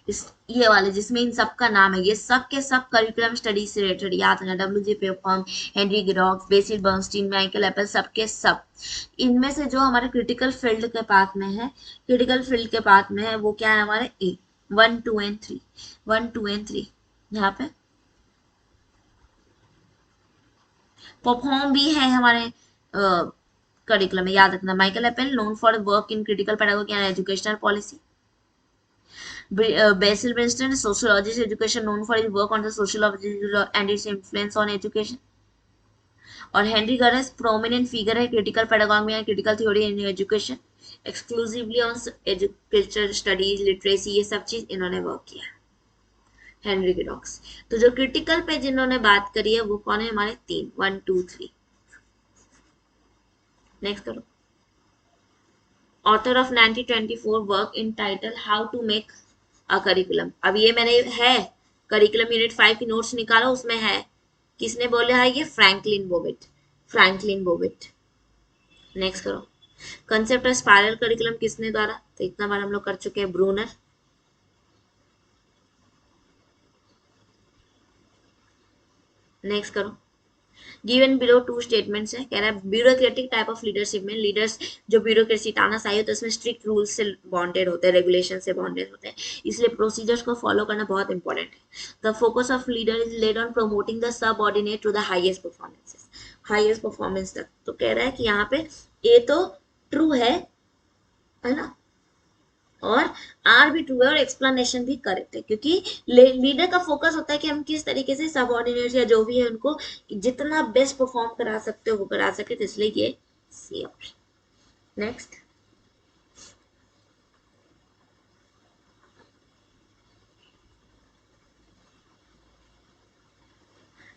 इस ये वाले जिसमें इन सब का नाम है, ये सब के सब करिकुलम स्टडीज से रिलेटेड, याद रखना, डब्ल्यू जी पेपम, Henry Giroux, Basil Bernstein, Michael Apple, सबके सब। इनमें से जो हमारे क्रिटिकल फील्ड के पार्ट में है, क्रिटिकल फील्ड के पार्ट में है वो क्या है हमारे ए 1 2 एंड 3, 1 2 एंड 3 यहाँ पे परफॉर्म भी है हमारे करिकुलम में, याद रखना। Michael Apple known for work in critical pedagogy and educational policy. Basil Winston, sociologist, education known for his work on the sociology and its influence on education. और Henry gross prominent figure है critical pedagogy and critical theory in education, exclusively on education studies, literacy, ये सब चीज इन्होंने work किया है, Henry गिडॉक्स। तो जो क्रिटिकल पे जिन्होंने बात करी है वो कौन है हमारे 3 1 2 3। नेक्स्ट करो। Author of 1924 work in title how to make a curriculum. अब ये मैंने है करिकुलम यूनिट 5 की नोट्स निकाला, उसमें है, किसने बोला है ये, फ्रैंकलिन बोविट, फ्रैंकलिन बोविट। नेक्स्ट करो। कंसेप्ट ऑफ स्पाइरल करिकुलम किसने द्वारा, तो इतना बार हम लोग कर चुके हैं, ब्रूनर। नेक्स्ट करो। गिवन बिलो 2 स्टेटमेंट्स है, कह रहा है ब्यूरोक्रेटिक टाइप ऑफ लीडरशिप में लीडर्स जो ब्यूरोक्रेसी तानाशाही होता है उसमें स्ट्रिक्ट रूल्स से बॉन्डेड होते हैं, रेगुलेशन से बॉन्डेड होते हैं, इसलिए प्रोसीजर्स को फॉलो करना बहुत इंपॉर्टेंट है। The focus of leader is laid on promoting the subordinate to the highest performances, highest performance तक। तो कह रहा है कि यहाँ पे ये तो ट्रू है ना, और आर भी ट्रू है, और एक्सप्लेनेशन भी करेक्ट है, क्योंकि लीडर का फोकस होता है कि हम किस तरीके से सबऑर्डिनेट या जो भी है उनको जितना बेस्ट परफॉर्म करा सकते हो वो करा सके, तो इसलिए ये C option. Next.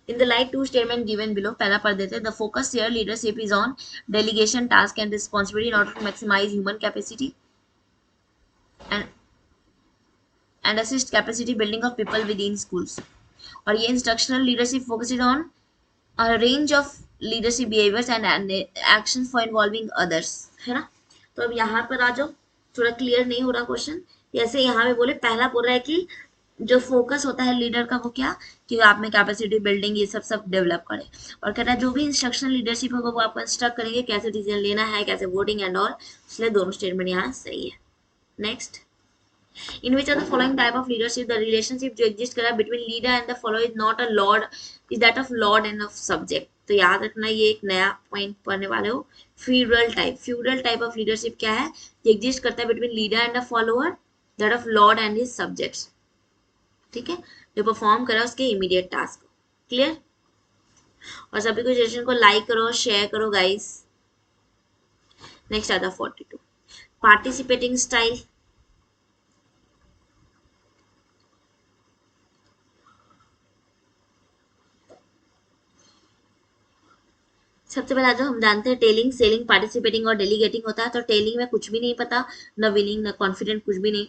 In the light two statement given below, पहला पढ़ देते हैं। The focus here leadership is on delegation, task and responsibility in order to maximize human capacity and assist capacity building of people within schools. और ये instructional leadership focused on a range of leadership behaviors and actions for involving others, है ना। तो अब यहाँ पर आ जाओ, थोड़ा क्लियर नहीं हो रहा क्वेश्चन, जैसे यहाँ पे बोले, पहला बोल रहा है कि जो फोकस होता है लीडर का वो क्या, कि आप में कैपेसिटी बिल्डिंग ये सब सब डेवलप करे। और कह रहा है जो भी इंस्ट्रक्शन लीडरशिप होगा वो आपको इंस्ट्रक्ट करेंगे कैसे डिसीजन लेना है, कैसे वोटिंग एंड ऑल, इसलिए दोनों स्टेटमेंट यहाँ सही है। Next, in which of the following type of leadership the relationship जो exist कर रहा है between leader and the follower is not a lord, is that of lord and of subject। तो याद रखना ये एक नया पॉइंट पढ़ने वाले हो। फ्यूडल टाइप ऑफ लीडरशिप क्या है, जो एग्जिस्ट करता है between leader and the follower, that of Lord and his subjects. ठीक है, जो परफॉर्म करा उसके इमीडिएट टास्क। क्लियर। और सभी को सेशन को लाइक करो, शेयर करो गाइस। नेक्स्ट आता 42, पार्टिसिपेटिंग स्टाइल। सबसे पहले जो हम जानते हैं टेलिंग, सेलिंग, पार्टिसिपेटिंग और डेलीगेटिंग होता है। तो टेलिंग में कुछ भी नहीं पता, न विनिंग न कॉन्फिडेंट, कुछ भी नहीं।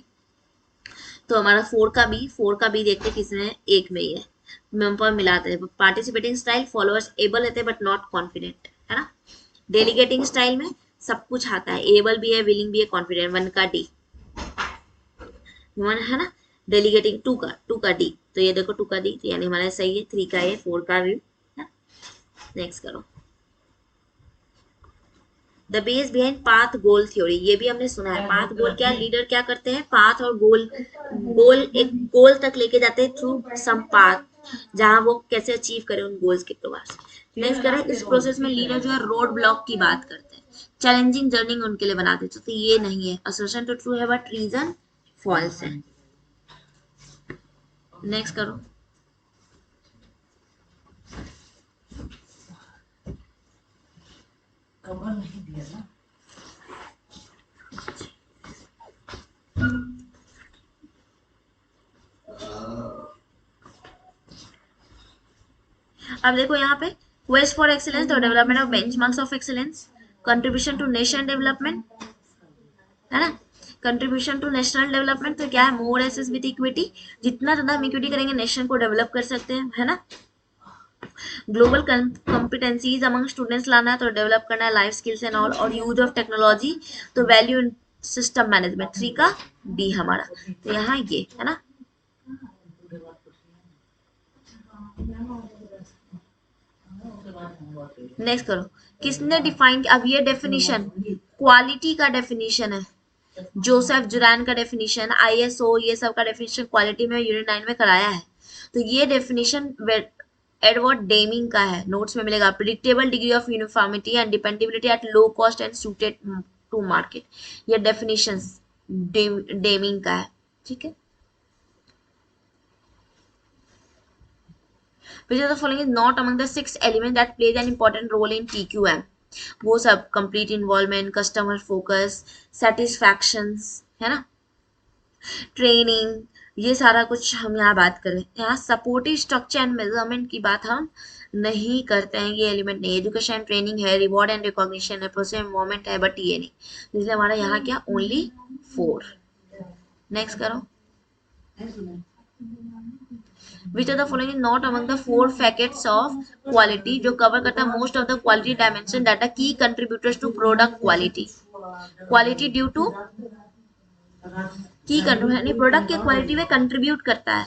तो हमारा 4 का बी देखते किसमें, एक में ही है, हम पर मिलाते हैं। पार्टिसिपेटिंग स्टाइल, फॉलोअर्स एबल रहते बट नॉट कॉन्फिडेंट, है ना। डेलीगेटिंग स्टाइल में सब कुछ आता है, एबल भी है, विलिंग भी है, कॉन्फिडेंट। 1 का डी, 1 है ना। डेलीगेटिंग 2 का डी, तो ये देखो 2 का डी, तो यानी हमारा सही है। 3 का ए, 4 का व्यू। नेक्स्ट करो, the base behind path goal theory, ये भी हमने सुना है। पाथ गोल क्या, लीडर क्या करते हैं, पाथ और गोल, एक गोल तक लेके जाते हैं थ्रू सम पाथ, जहां वो कैसे अचीव करें उन गोल्स के प्रकार से। नेक्स्ट करें, इस प्रोसेस में लीडर जो है रोड ब्लॉक की बात करते हैं, चैलेंजिंग जर्नी उनके लिए बनाते हैं। तो ये नहीं है, असर्शन तो ट्रू है बट रीजन फॉल्स है। नेक्स्ट करो, कवर नहीं दिया ना। अब देखो यहाँ पे, quest for excellence, the development of benchmarks of excellence, contribution to nation development, है ना। कंट्रीब्यूशन टू नेशनल डेवलपमेंट, तो क्या है, मोर एसेस विद इक्विटी, जितना ज्यादा हम इक्विटी करेंगे नेशन को डेवलप कर सकते हैं, है ना। ग्लोबल कॉम्पिटेंसीज अमंग स्टूडेंट्स लाना है, तो डेवलप करना है लाइफ स्किल्स एंड ऑल, और यूज ऑफ टेक्नोलॉजी, तो वैल्यू इन सिस्टम मैनेजमेंट। 3 का डी हमारा, तो यहाँ ये है ना। नेक्स्ट करो, किसने डिफाइन, अब ये डेफिनेशन क्वालिटी का डेफिनेशन है, जोसेफ जुरैन का डेफिनेशन, आईएसओ ये सब का डेफिनेशन क्वालिटी में यूनिट 9 में कराया है। तो ये डेफिनेशन एडवर्ड डेमिंग का है, नोट्स में मिलेगा। Predictable degree of uniformity and dependability at low cost and suited to market, ये डेफिनेशन डेमिंग का है। ठीक है, which of the following is not among the 6 elements that plays an important role in TQM। वो सब complete involvement, customer focus, satisfactions, है ना, training, ये सारा कुछ हम यहाँ बात करें। यहाँ सपोर्टिव स्ट्रक्चर एंड मेजरमेंट की बात हम नहीं करते हैं, ये एलिमेंट नहीं। एजुकेशन ट्रेनिंग है, रिवॉर्ड एंड रिकॉग्निशन है, प्रोसेस एनवायरमेंट है, बट ये नहीं, इसलिए हमारा यहाँ क्या, ओनली 4। नेक्स्ट करो, which of the following is not among the 4 facets of quality, जो कवर करता है most of the quality dimension that are key contributors to product quality. Quality due to key contribute, product के quality में contribute करता है।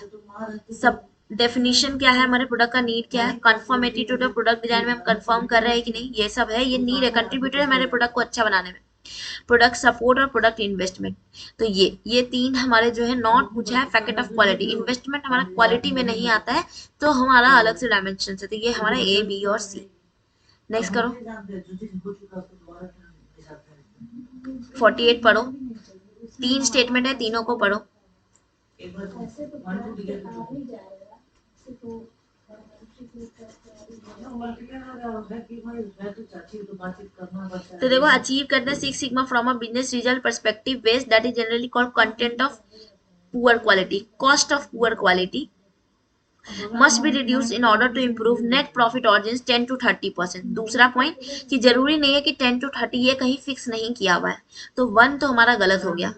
सब definition क्या है, हमारे प्रोडक्ट का नीड क्या है, कंफर्मेटी टू द प्रोडक्ट डिजाइन में हम कंफर्म कर रहे हैं कि नहीं, ये सब है, ये नीड है, कंट्रीब्यूटर है हमारे प्रोडक्ट को अच्छा बनाने में। प्रोडक्ट सपोर्ट और प्रोडक्ट इन्वेस्टमेंट, तो ये 3 हमारे जो है नॉट पूछा है फैक्ट ऑफ क्वालिटी। इन्वेस्टमेंट हमारा क्वालिटी में नहीं आता है, तो हमारा अलग से डायमेंशन है, तो ये हमारा ए, बी और सी। नेक्स्ट करो, 48 पढ़ो, 3 स्टेटमेंट है, तीनों को पढ़ो। तो देखो, अचीव करते हैं 6 sigma from a business result perspective based, that is generally called content of poor quality, cost of poor quality must be reduce in order to improve net profit margins 10 to 30%। दूसरा point कि जरूरी नहीं है कि 10 to 30 ये कहीं fix नहीं किया हुआ है, तो 1 तो हमारा गलत हो गया।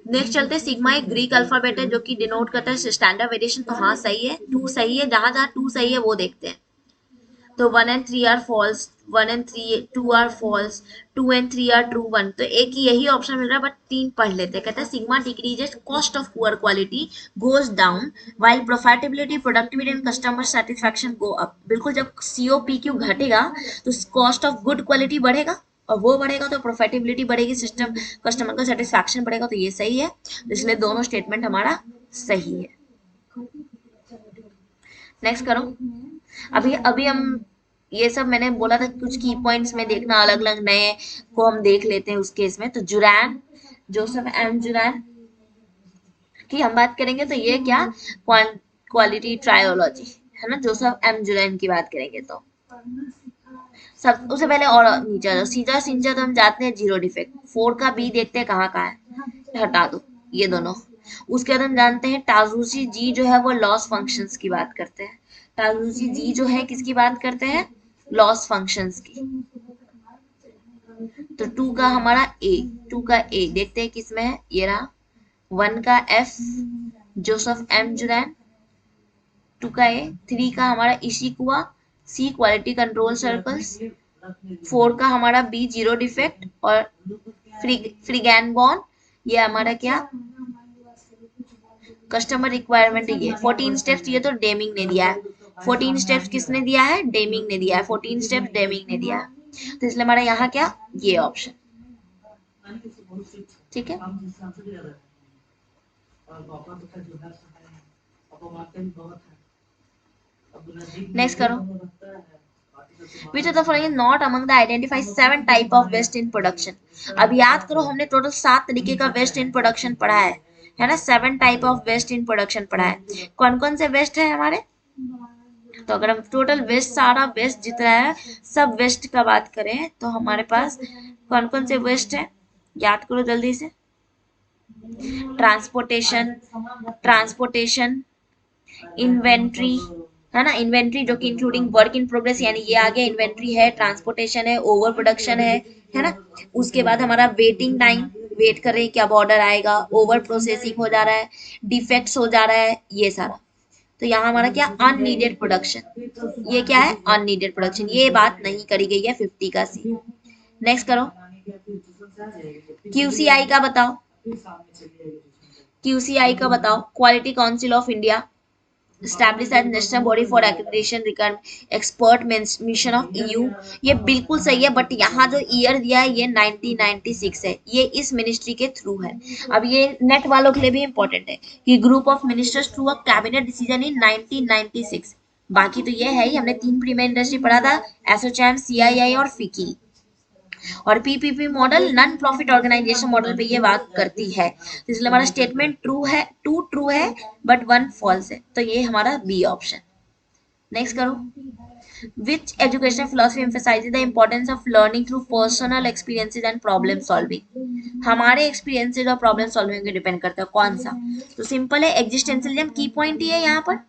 नेक्स्ट चलते हैं, सिग्मा एक ग्रीक अल्फाबेट है जो कि डिनोट करता है स्टैंडर्ड वेरिएशन, तो हाँ सही है। 2 सही है, जहां जहां 2 सही है वो देखते हैं। तो 1 and 3 are false, 1 and 2 are false, 2 and 3 are true, 1, तो एक ही यही ऑप्शन मिल रहा है, बट 3 पढ़ लेते हैं। कहता है sigma decreases, cost of poor quality goes down, while profitability, productivity and customer satisfaction go up. बिल्कुल, जब COPQ घटेगा तो कॉस्ट ऑफ गुड क्वालिटी बढ़ेगा, और वो बढ़ेगा तो प्रॉफिटेबिलिटी बढ़ेगी, सिस्टम कस्टमर का सेटिस्फैक्शन बढ़ेगा, तो ये सही है। तो इसलिए दोनों स्टेटमेंट हमारा सही है। नेक्स्ट करो। अभी अभी हम ये सब मैंने बोला था कुछ की पॉइंट्स में देखना, अलग अलग नए को हम देख लेते हैं उस केस में। तो जुरैन, जोसेफ एम जुरैन की हम बात करेंगे, तो ये क्या, क्वालिटी ट्रायोलॉजी है ना, जोसेफ एम जुरैन की बात करेंगे तो सब उससे पहले और नीचे आ जाओ, सीजा सिंजा तो हम जाते हैं जीरो डिफेक्ट, 4 का बी देखते हैं कहाँ कहाँ है, हटा दो ये दोनों। उसके बाद हम जानते हैं टाजुसी जी जो है वो लॉस फंक्शंस की बात करते हैं, टाजुसी जी जो है किसकी बात करते हैं, लॉस फंक्शंस की। तो 2 का हमारा ए, 2 का ए देखते हैं किसमें है, ये रहा। 1 का एफ, जोसेफ एम जुरैन, 2 का ए, 3 का हमारा इशिकुआ, सी क्वालिटी कंट्रोल सर्कल्स, 4 का हमारा बी जीरो डिफेक्ट, और फ्रिगैनबॉन ये हमारा क्या, कस्टमर रिक्वायरमेंट। ये 14 स्टेप्स ये तो डेमिंग ने दिया है, 14 स्टेप्स किसने दिया है, डेमिंग ने दिया है, 14 स्टेप्स डेमिंग ने दिया है, तो इसलिए हमारा यहाँ क्या, ये ऑप्शन, ठीक है। नेक्स्ट करो। Which of the following is not among the identified 7 type of waste in production? अब याद करो हमने टोटल 7 तरीके का वेस्ट इन प्रोडक्शन पढ़ा है ना, 7 type of waste in production पढ़ा है। कौन कौन से वेस्ट है हमारे, तो अगर हम टोटल वेस्ट, सारा वेस्ट जितना है सब वेस्ट का बात करें, तो हमारे पास कौन कौन से वेस्ट है, याद करो जल्दी से। ट्रांसपोर्टेशन, ट्रांसपोर्टेशन, इन्वेंट्री है ना, इन्वेंट्री जो कि इंक्लूडिंग वर्क इन प्रोग्रेस, यानी ये आ गया इन्वेंट्री है, ट्रांसपोर्टेशन है, ओवर प्रोडक्शन है ना। उसके बाद हमारा वेटिंग टाइम, वेट कर रहे हैं क्या ऑर्डर आएगा, ओवर प्रोसेसिंग हो जा रहा है, डिफेक्ट्स हो जा रहा है, ये सारा। तो यहाँ हमारा क्या, अननीडेड प्रोडक्शन, ये क्या है, अननीडेड प्रोडक्शन, ये बात नहीं करी गई है 50 का सी। नेक्स्ट करो। QCI का बताओ, QCI का बताओ, quality council of India, established as national body for accreditation requirement expert mission of EU। ये बिल्कुल सही है, बट यहाँ जो ईयर दिया है ये 1996 है, ये इस मिनिस्ट्री के थ्रू है। अब ये नेट वालों के लिए भी इंपॉर्टेंट है कि group of ministers through a cabinet decision in 1996। बाकी तो ये है ही, हमने 3 प्री में इंडस्ट्री पढ़ा था, एसोचैम, CII और फिकी। और PPP model non profit organisation model पे ये बात करती है, तो इसलिए हमारा स्टेटमेंट ट्रू है, 2 ट्रू है बट 1 फॉल्स है, तो ये हमारा बी ऑप्शन। नेक्स्ट करो। Which educational philosophy emphasizes the importance of learning through personal experiences and problem solving? हमारे एक्सपीरियंसेस और प्रॉब्लम सॉल्विंग पे डिपेंड करता है, कौन सा, तो सिंपल है, एग्जिस्टेंशियलिज्म की पॉइंट ही है यहाँ पर।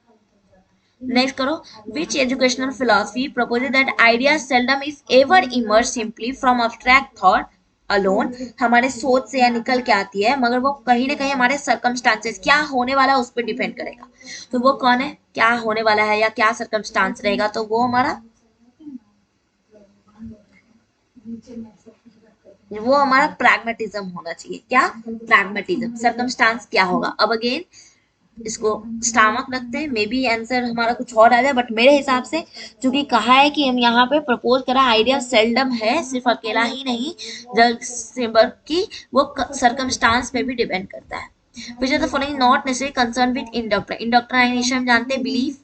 नेक्स्ट करो। Which educational philosophy proposes that ideas seldom if ever emerge simply from abstract thought alone? हमारे सोच से या निकल के आती है, मगर वो कहीं ना कहीं हमारे सर्कमस्टांसेस, क्या होने वाला है उस पर डिपेंड करेगा। तो वो कौन है, क्या होने वाला है या क्या सर्कमस्टांस रहेगा, तो वो हमारा, वो हमारा प्रैग्मेटिज्म होना चाहिए। क्या, प्रैग्मेटिज्म, सर्कमस्टांस क्या होगा। अब अगेन इसको स्टामक रखते हैं, मे बी आंसर हमारा कुछ और आ जाए, बट मेरे हिसाब से चूंकि कहा है कि हम यहाँ पे प्रपोज करा, आइडिया सेल्डम है, सिर्फ अकेला ही नहीं, जब की वो सर्कमस्टांस पे भी डिपेंड करता है। Which are the following not necessary concern with indoctrination, हम जानते हैं बिलीफ,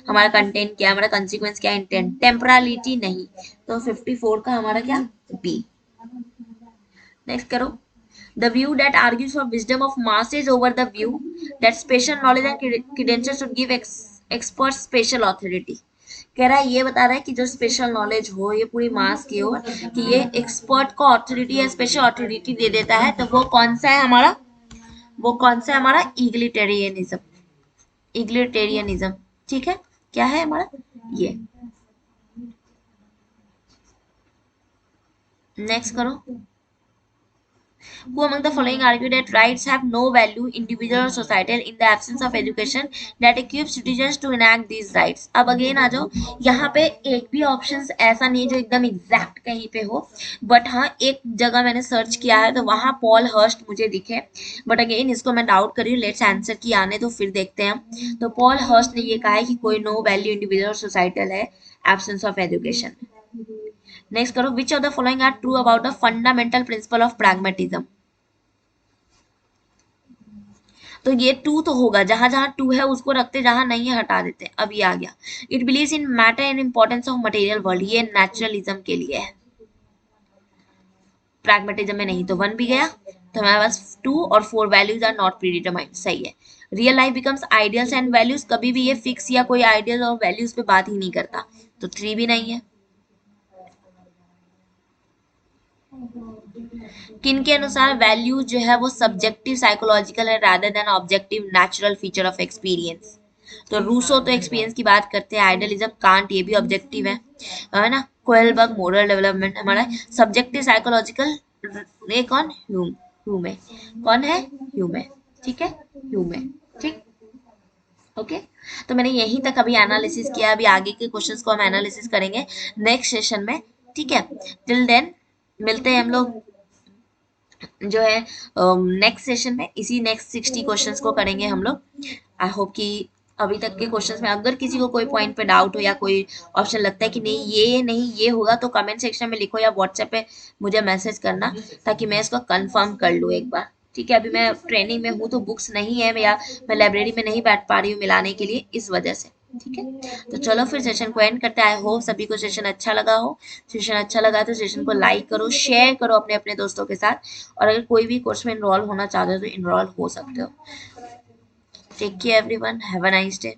हमारा कंटेंट क्या है, हमारा कंसिक्वेंस क्या है, इंटेंट, टेम्परालिटी नहीं, तो 54 का हमारा क्या, बी। नेक्स्ट करो। The view that argues for wisdom of masses over the view that special knowledge and credentials should give experts special authority। कह रहा है, ये बता रहा है कि जो स्पेशल नॉलेज हो ये पूरी मास की हो, कि ये एक्सपर्ट को ऑथोरिटी या स्पेशल ऑथोरिटी दे देता है, तो वो कौन सा है हमारा, वो कौन सा है हमारा, इग्लिटेरियनिज्म, इग्लिटेरियनिज्म, ठीक है, क्या है हमारा ये। नेक्स्ट करो। Who among the following argue that rights have no value, individual or societal, in the absence of education that equips citizens to enact these rights? अब अगेन आ जाओ, यहाँ पे एक भी ऑप्शन ऐसा नहीं है जो एकदम एग्जैक्ट कहीं पे हो, बट हाँ एक जगह मैंने सर्च किया है तो वहां पॉल हर्स्ट मुझे दिखे, बट अगेन इसको मैं डाउट कर रही हूँ, लेट्स आंसर की आने तो फिर देखते हैं हम। तो पॉल हर्स्ट ने ये कहा है कि कोई नो वैल्यू इंडिविजुअल और सोसाइटल है, एब्सेंस ऑफ एजुकेशन। नेक्स्ट करो, which of the following are true about the fundamental principle of pragmatism? तो ये टू तो होगा, जहां जहां टू है उसको रखते, जहां नहीं है हटा देते। अब ये आ गया, it believe in matter and importance of material world, ये नेचुरलिज्म के लिए है, प्रैग्मेटिज्म में नहीं। तो वन भी गया, तो हमारे पास टू और four values are not predetermined, सही है। Real life becomes ideals and values, कभी भी ये फिक्स या कोई आइडियल और वैल्यूज पे बात ही नहीं करता, तो थ्री भी नहीं है। किन के अनुसार वैल्यू जो है वो सब्जेक्टिव साइकोलॉजिकल है rather than objective natural feature of experience? तो रूसो तो एक्सपीरियंस की बात करते हैं, आइडियलिज्म कांट ये भी ऑब्जेक्टिव है ना। कोएलबर्ग मोरल डेवलपमेंट हमारा सब्जेक्टिव साइकोलॉजिकल, ये कौन, ह्यूमे, कौन है, ह्यूमे, ठीक है, ह्यूमे, ठीक, ओके। तो मैंने यहीं तक अभी एनालिसिस किया, अभी आगे के क्वेश्चंस को हम एनालिसिस करेंगे नेक्स्ट सेशन में, ठीक है। टिल देन मिलते हैं हम लोग जो है नेक्स्ट सेशन में, इसी नेक्स्ट 60 क्वेश्चंस को करेंगे हम लोग। आई होप कि अभी तक के क्वेश्चंस में अगर किसी को कोई पॉइंट पे डाउट हो या कोई ऑप्शन लगता है कि नहीं ये नहीं ये होगा, तो कमेंट सेक्शन में लिखो या व्हाट्सएप पे मुझे मैसेज करना, ताकि मैं इसको कंफर्म कर लूँ एक बार, ठीक है। अभी मैं ट्रेनिंग में हूँ तो बुक्स नहीं है, या मैं लाइब्रेरी में नहीं बैठ पा रही हूँ मिलाने के लिए, इस वजह से, ठीक है। तो चलो फिर सेशन को एंड करते हैं। आई होप सभी को सेशन अच्छा लगा हो। सेशन अच्छा लगा तो सेशन को लाइक करो, शेयर करो अपने अपने दोस्तों के साथ, और अगर कोई भी कोर्स में इनरोल होना चाहते हो तो इनरोल हो सकते हो। Take care everyone, have a nice day.